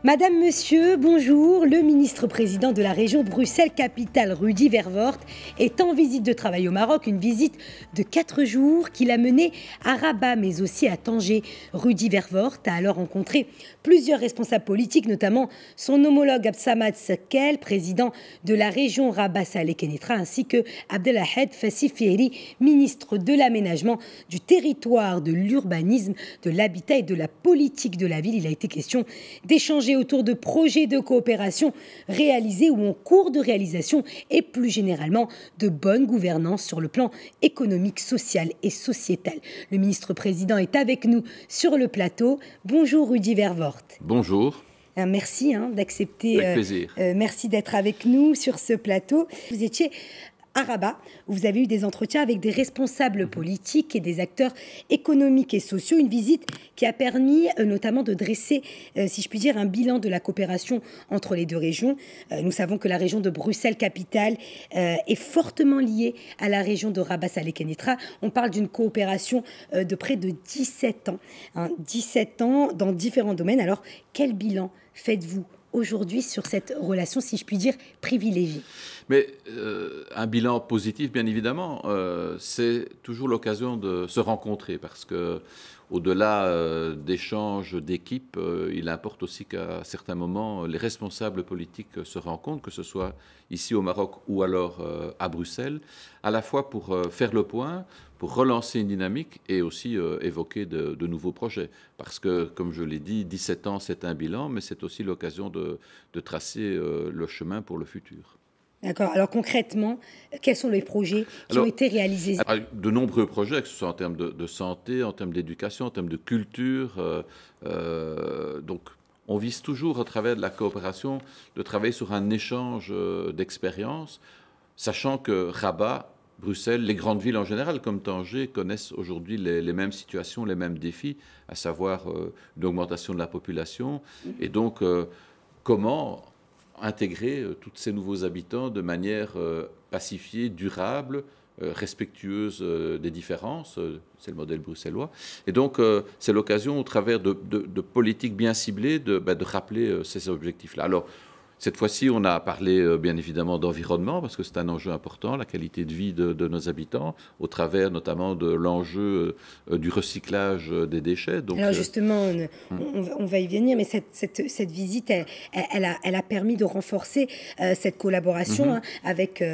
Madame, Monsieur, bonjour. Le ministre-président de la région Bruxelles-Capitale, Rudy Verwoerd, est en visite de travail au Maroc, une visite de 4 jours qu'il a menée à Rabat, mais aussi à Tanger. Rudy Verwoerd a alors rencontré plusieurs responsables politiques, notamment son homologue Absamad Sekkel, président de la région Rabat-Salé-Kénétra, ainsi que Abdelhahed Fassi-Fihri, ministre de l'aménagement du territoire, de l'urbanisme, de l'habitat et de la politique de la ville. Il a été question d'échanger autour de projets de coopération réalisés ou en cours de réalisation et plus généralement de bonne gouvernance sur le plan économique, social et sociétal. Le ministre-président est avec nous sur le plateau. Bonjour Rudy Verwoerd. Bonjour. Merci d'accepter. Avec plaisir. Merci d'être avec nous sur ce plateau. Vous étiez à Rabat, où vous avez eu des entretiens avec des responsables politiques et des acteurs économiques et sociaux. Une visite qui a permis notamment de dresser, si je puis dire, un bilan de la coopération entre les deux régions. Nous savons que la région de Bruxelles-Capitale est fortement liée à la région de Rabat-Salé-Kénétra. On parle d'une coopération de près de 17 ans. 17 ans dans différents domaines. Alors, quel bilan faites-vous aujourd'hui sur cette relation, si je puis dire, privilégiée? Mais un bilan positif, bien évidemment, c'est toujours l'occasion de se rencontrer parce que, au-delà d'échanges d'équipes, il importe aussi qu'à certains moments, les responsables politiques se rencontrent, que ce soit ici au Maroc ou alors à Bruxelles, à la fois pour faire le point, pour relancer une dynamique et aussi évoquer de nouveaux projets. Parce que, comme je l'ai dit, 17 ans, c'est un bilan, mais c'est aussi l'occasion de tracer le chemin pour le futur. D'accord. Alors concrètement, quels sont les projets qui ont été réalisés? De nombreux projets, que ce soit en termes de santé, en termes d'éducation, en termes de culture. Donc, on vise toujours, au travers de la coopération, de travailler sur un échange d'expériences, sachant que Rabat, Bruxelles, les grandes villes en général, comme Tanger, connaissent aujourd'hui les mêmes situations, les mêmes défis, à savoir l'augmentation de la population. Et donc, comment intégrer tous ces nouveaux habitants de manière pacifiée, durable, respectueuse des différences. C'est le modèle bruxellois. Et donc, c'est l'occasion, au travers de politiques bien ciblées, de rappeler ces objectifs-là. Alors, cette fois-ci, on a parlé bien évidemment d'environnement, parce que c'est un enjeu important, la qualité de vie de nos habitants, au travers notamment de l'enjeu du recyclage des déchets. Donc, alors justement, on va y venir, mais cette visite, elle a permis de renforcer cette collaboration avec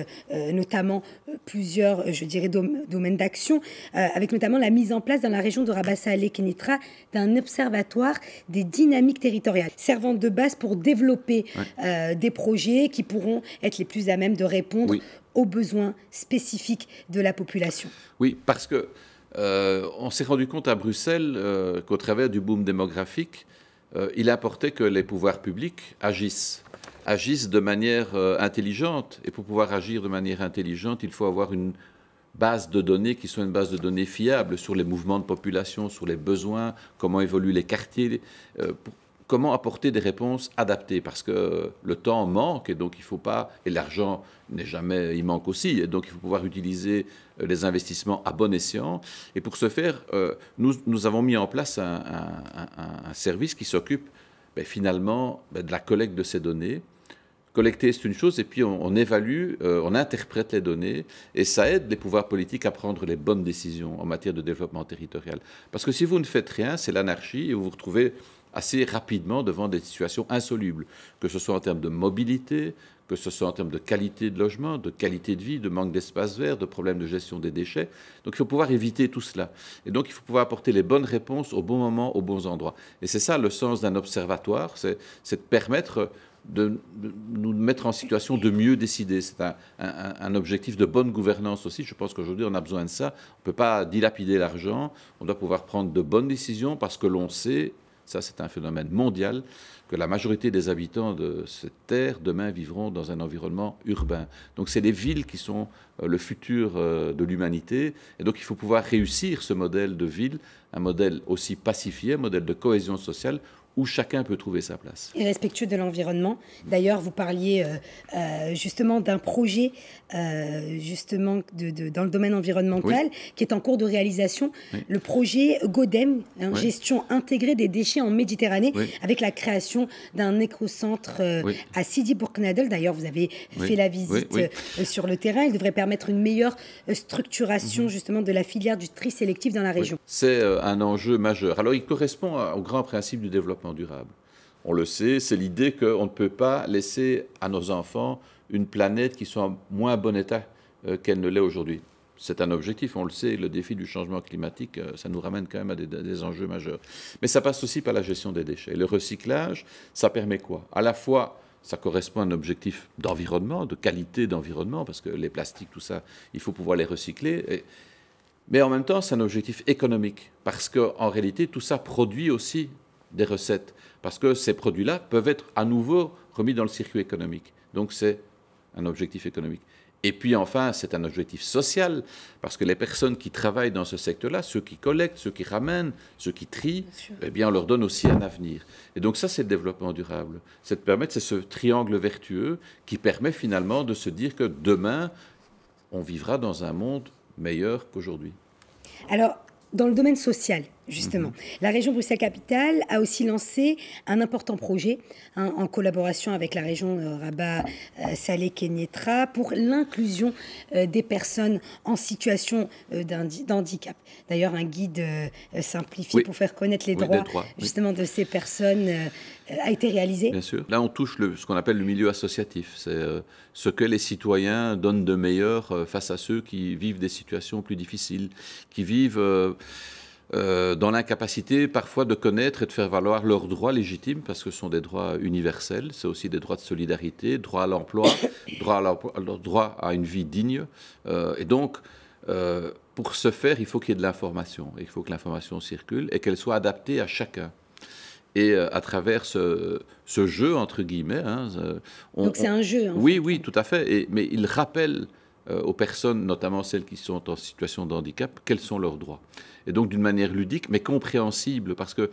notamment plusieurs, je dirais, domaines d'action, avec notamment la mise en place dans la région de Rabat-Salé-Kénétra d'un observatoire des dynamiques territoriales, servant de base pour développer des projets qui pourront être les plus à même de répondre aux besoins spécifiques de la population. Oui, parce que on s'est rendu compte à Bruxelles qu'au travers du boom démographique, il importait que les pouvoirs publics agissent de manière intelligente. Et pour pouvoir agir de manière intelligente, il faut avoir une base de données qui soit une base de données fiable sur les mouvements de population, sur les besoins, comment évoluent les quartiers, comment apporter des réponses adaptées, parce que le temps manque et donc il ne faut pas, et l'argent n'est jamais, il manque aussi, et donc il faut pouvoir utiliser les investissements à bon escient. Et pour ce faire, nous avons mis en place un service qui s'occupe finalement de la collecte de ces données. Collecter, c'est une chose, et puis on évalue, on interprète les données, et ça aide les pouvoirs politiques à prendre les bonnes décisions en matière de développement territorial. Parce que si vous ne faites rien, c'est l'anarchie, et vous vous retrouvez assez rapidement devant des situations insolubles, que ce soit en termes de mobilité, que ce soit en termes de qualité de logement, de qualité de vie, de manque d'espace vert, de problèmes de gestion des déchets. Donc il faut pouvoir éviter tout cela. Et donc il faut pouvoir apporter les bonnes réponses au bon moment, aux bons endroits. Et c'est ça le sens d'un observatoire, c'est de permettre de nous mettre en situation de mieux décider. C'est un objectif de bonne gouvernance aussi. Je pense qu'aujourd'hui, on a besoin de ça. On ne peut pas dilapider l'argent. On doit pouvoir prendre de bonnes décisions parce que l'on sait, ça c'est un phénomène mondial, que la majorité des habitants de cette terre, demain, vivront dans un environnement urbain. Donc c'est les villes qui sont le futur de l'humanité. Et donc il faut pouvoir réussir ce modèle de ville, un modèle aussi pacifié, un modèle de cohésion sociale, où chacun peut trouver sa place. Et respectueux de l'environnement. D'ailleurs, vous parliez justement d'un projet justement dans le domaine environnemental qui est en cours de réalisation. Le projet GODEM, gestion intégrée des déchets en Méditerranée, avec la création d'un écocentre à Sidi Bourknadel. D'ailleurs, vous avez fait la visite sur le terrain. Il devrait permettre une meilleure structuration justement de la filière du tri sélectif dans la région. C'est un enjeu majeur. Alors, il correspond au grand principe du développement durable. On le sait, c'est l'idée qu'on ne peut pas laisser à nos enfants une planète qui soit en moins bon état qu'elle ne l'est aujourd'hui. C'est un objectif, on le sait, le défi du changement climatique, ça nous ramène quand même à des enjeux majeurs. Mais ça passe aussi par la gestion des déchets. Le recyclage, ça permet quoi? À la fois, ça correspond à un objectif d'environnement, de qualité d'environnement, parce que les plastiques, tout ça, il faut pouvoir les recycler. Mais en même temps, c'est un objectif économique, parce qu'en réalité, tout ça produit aussi des recettes, parce que ces produits-là peuvent être à nouveau remis dans le circuit économique. Donc c'est un objectif économique. Et puis enfin, c'est un objectif social, parce que les personnes qui travaillent dans ce secteur-là, ceux qui collectent, ceux qui ramènent, ceux qui trient, eh bien, on leur donne aussi un avenir. Et donc ça, c'est le développement durable. C'est ce triangle vertueux qui permet finalement de se dire que demain, on vivra dans un monde meilleur qu'aujourd'hui. Alors, dans le domaine social, justement, la région Bruxelles-Capitale a aussi lancé un important projet en collaboration avec la région Rabat-Salé-Kénétra pour l'inclusion des personnes en situation d'handicap. D'ailleurs, un guide simplifié pour faire connaître les droits, justement, de ces personnes a été réalisé. Bien sûr. Là, on touche ce qu'on appelle le milieu associatif. C'est ce que les citoyens donnent de meilleur face à ceux qui vivent des situations plus difficiles, qui vivent dans l'incapacité parfois de connaître et de faire valoir leurs droits légitimes, parce que ce sont des droits universels, c'est aussi des droits de solidarité, droit à l'emploi, droit à une vie digne. Et donc, pour ce faire, il faut qu'il y ait de l'information. Il faut que l'information circule et qu'elle soit adaptée à chacun. Et à travers ce jeu, entre guillemets... donc c'est un jeu. Oui, tout à fait. Mais il rappelle aux personnes, notamment celles qui sont en situation de handicap, quels sont leurs droits. Et donc d'une manière ludique, mais compréhensible, parce que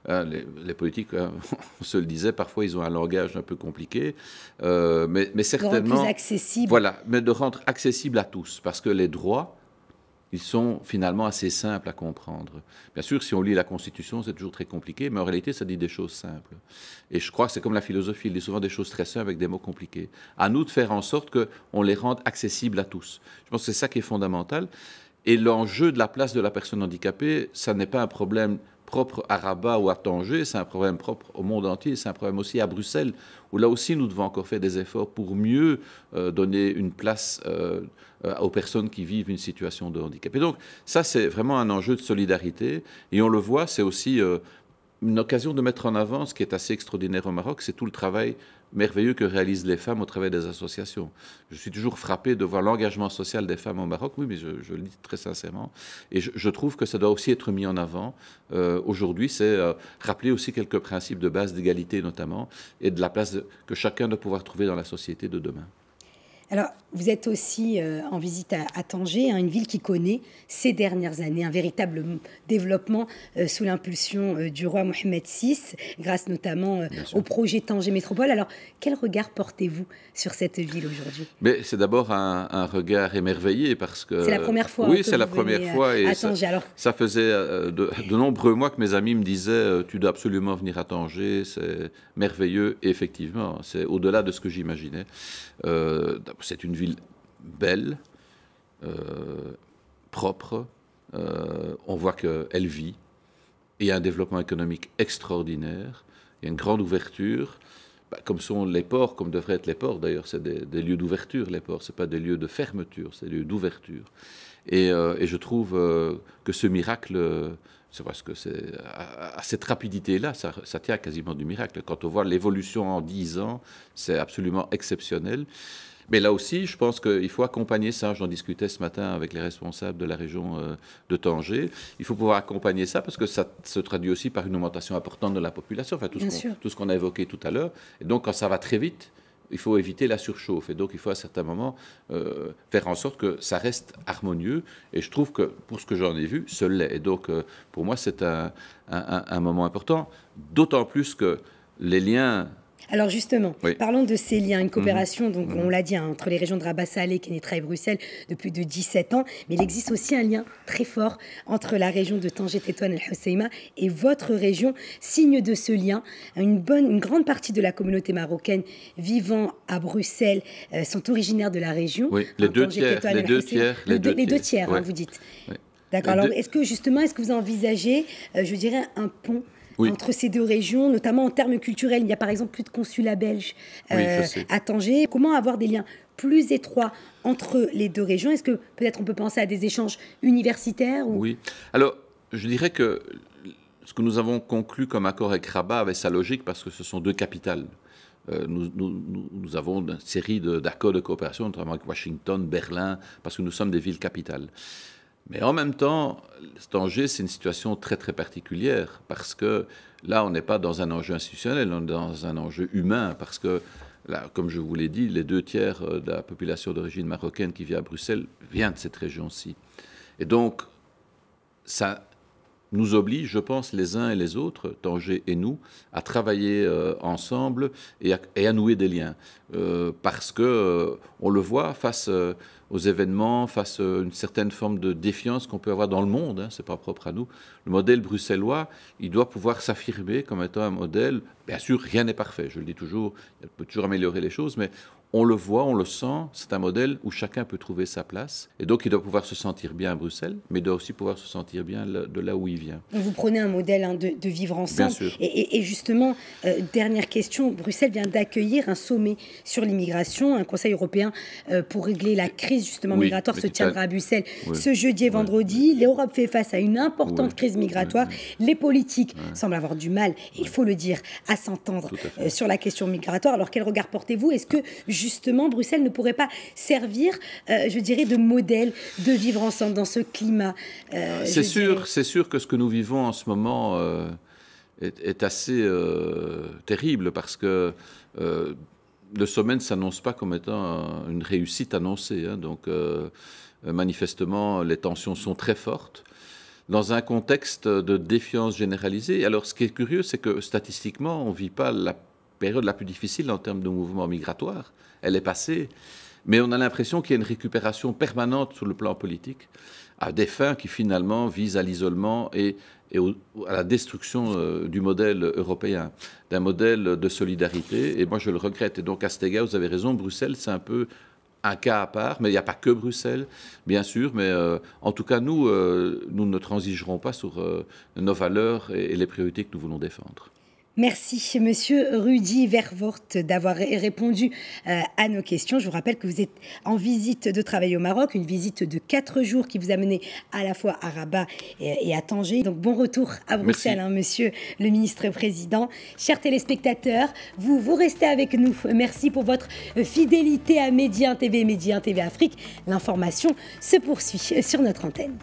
les politiques, on se le disait, parfois ils ont un langage un peu compliqué, mais certainement... De rendre plus accessible. Voilà, mais de rendre accessible à tous, parce que les droits, ils sont finalement assez simples à comprendre. Bien sûr, si on lit la Constitution, c'est toujours très compliqué, mais en réalité, ça dit des choses simples. Et je crois que c'est comme la philosophie, il dit souvent des choses très simples avec des mots compliqués. À nous de faire en sorte qu'on les rende accessibles à tous. Je pense que c'est ça qui est fondamental. Et l'enjeu de la place de la personne handicapée, ça n'est pas un problème propre à Rabat ou à Tanger, c'est un problème propre au monde entier, c'est un problème aussi à Bruxelles, où là aussi nous devons encore faire des efforts pour mieux donner une place aux personnes qui vivent une situation de handicap. Et donc ça, c'est vraiment un enjeu de solidarité, et on le voit, c'est aussi une occasion de mettre en avant ce qui est assez extraordinaire au Maroc, c'est tout le travail merveilleux que réalisent les femmes au travers des associations. Je suis toujours frappé de voir l'engagement social des femmes au Maroc, oui, mais je le dis très sincèrement, et je trouve que ça doit aussi être mis en avant. Aujourd'hui, c'est rappeler aussi quelques principes de base d'égalité notamment, et de la place que chacun doit pouvoir trouver dans la société de demain. Alors, vous êtes aussi en visite à Tanger, une ville qui connaît ces dernières années un véritable développement sous l'impulsion du roi Mohamed VI, grâce notamment au projet Tanger Métropole. Alors, quel regard portez-vous sur cette ville aujourd'hui? Mais c'est d'abord un regard émerveillé parce que... C'est la première fois. Oui, c'est la première fois. Et à Tanger. Alors... ça faisait de nombreux mois que mes amis me disaient tu dois absolument venir à Tanger, c'est merveilleux. Et effectivement, c'est au-delà de ce que j'imaginais. C'est une ville belle, propre, on voit qu'elle vit, et il y a un développement économique extraordinaire, il y a une grande ouverture, comme sont les ports, comme devraient être les ports d'ailleurs, c'est des lieux d'ouverture les ports, ce pas des lieux de fermeture, c'est des lieux d'ouverture. Et je trouve que ce miracle... C'est parce que à cette rapidité-là, ça tient quasiment du miracle. Quand on voit l'évolution en 10 ans, c'est absolument exceptionnel. Mais là aussi, je pense qu'il faut accompagner ça. J'en discutais ce matin avec les responsables de la région de Tanger. Il faut pouvoir accompagner ça parce que ça se traduit aussi par une augmentation importante de la population, enfin tout ce qu'on a évoqué tout à l'heure. Et donc, quand ça va très vite, il faut éviter la surchauffe. Et donc, il faut à certains moments faire en sorte que ça reste harmonieux. Et je trouve que, pour ce que j'en ai vu, ce l'est. Et donc, pour moi, c'est un moment important. D'autant plus que les liens... Alors justement, oui. Parlons de ces liens, une coopération, donc on l'a dit, entre les régions de Rabat-Salé, Kénétra et Bruxelles depuis de 17 ans, mais il existe aussi un lien très fort entre la région de Tanger, Tétouan et El Hoceima et votre région. Signe de ce lien, une grande partie de la communauté marocaine vivant à Bruxelles sont originaires de la région. Oui, les deux tiers, les deux tiers, oui. Hein, vous dites. Oui. D'accord, alors est-ce que vous envisagez, je dirais, un pont entre ces deux régions, notamment en termes culturels? Il y a par exemple plus de consulats belges à Tanger. Comment avoir des liens plus étroits entre les deux régions? Est-ce que peut-être on peut penser à des échanges universitaires Oui. Alors, je dirais que ce que nous avons conclu comme accord avec Rabat avait sa logique parce que ce sont deux capitales. Nous avons une série d'accords de coopération, notamment avec Washington, Berlin, parce que nous sommes des villes capitales. Mais en même temps, Tanger, c'est une situation très, très particulière, parce que là, on n'est pas dans un enjeu institutionnel, on est dans un enjeu humain, parce que, là, comme je vous l'ai dit, les 2 tiers de la population d'origine marocaine qui vit à Bruxelles vient de cette région-ci. Et donc, ça nous oblige, je pense, les uns et les autres, Tanger et nous, à travailler ensemble et à nouer des liens. Parce que on le voit face aux événements, face à une certaine forme de défiance qu'on peut avoir dans le monde, hein, c'est pas propre à nous. Le modèle bruxellois, il doit pouvoir s'affirmer comme étant un modèle. Bien sûr, rien n'est parfait, je le dis toujours, on peut toujours améliorer les choses, mais on le voit, on le sent, c'est un modèle où chacun peut trouver sa place. Et donc, il doit pouvoir se sentir bien à Bruxelles, mais il doit aussi pouvoir se sentir bien de là où il vient. Vous prenez un modèle de vivre ensemble. Bien sûr. Et justement, dernière question, Bruxelles vient d'accueillir un sommet sur l'immigration, un conseil européen pour régler la crise justement migratoire se tiendra à Bruxelles ce jeudi et vendredi. L'Europe fait face à une importante crise migratoire. Les politiques semblent avoir du mal, il faut le dire, à s'entendre sur la question migratoire. Alors, quel regard portez-vous? Est-ce que justement, Bruxelles ne pourrait pas servir, je dirais, de modèle de vivre ensemble dans ce climat c'est sûr que ce que nous vivons en ce moment est assez terrible parce que le sommet ne s'annonce pas comme étant une réussite annoncée. Hein, donc, manifestement, les tensions sont très fortes dans un contexte de défiance généralisée. Alors, ce qui est curieux, c'est que statistiquement, on ne vit pas la période la plus difficile en termes de mouvement migratoire. Elle est passée, mais on a l'impression qu'il y a une récupération permanente sur le plan politique à des fins qui finalement visent à l'isolement et à la destruction du modèle européen, d'un modèle de solidarité. Et moi, je le regrette. Et donc, à cet égard, vous avez raison, Bruxelles, c'est un peu un cas à part, mais il n'y a pas que Bruxelles, bien sûr, mais en tout cas, nous ne transigerons pas sur nos valeurs et les priorités que nous voulons défendre. Merci, Monsieur Rudy Vervoort, d'avoir répondu à nos questions. Je vous rappelle que vous êtes en visite de travail au Maroc, une visite de 4 jours qui vous a mené à la fois à Rabat et à Tanger. Donc, bon retour à Bruxelles, hein, Monsieur le ministre-président. Chers téléspectateurs, vous restez avec nous. Merci pour votre fidélité à Média 1 TV et Média 1 TV Afrique. L'information se poursuit sur notre antenne.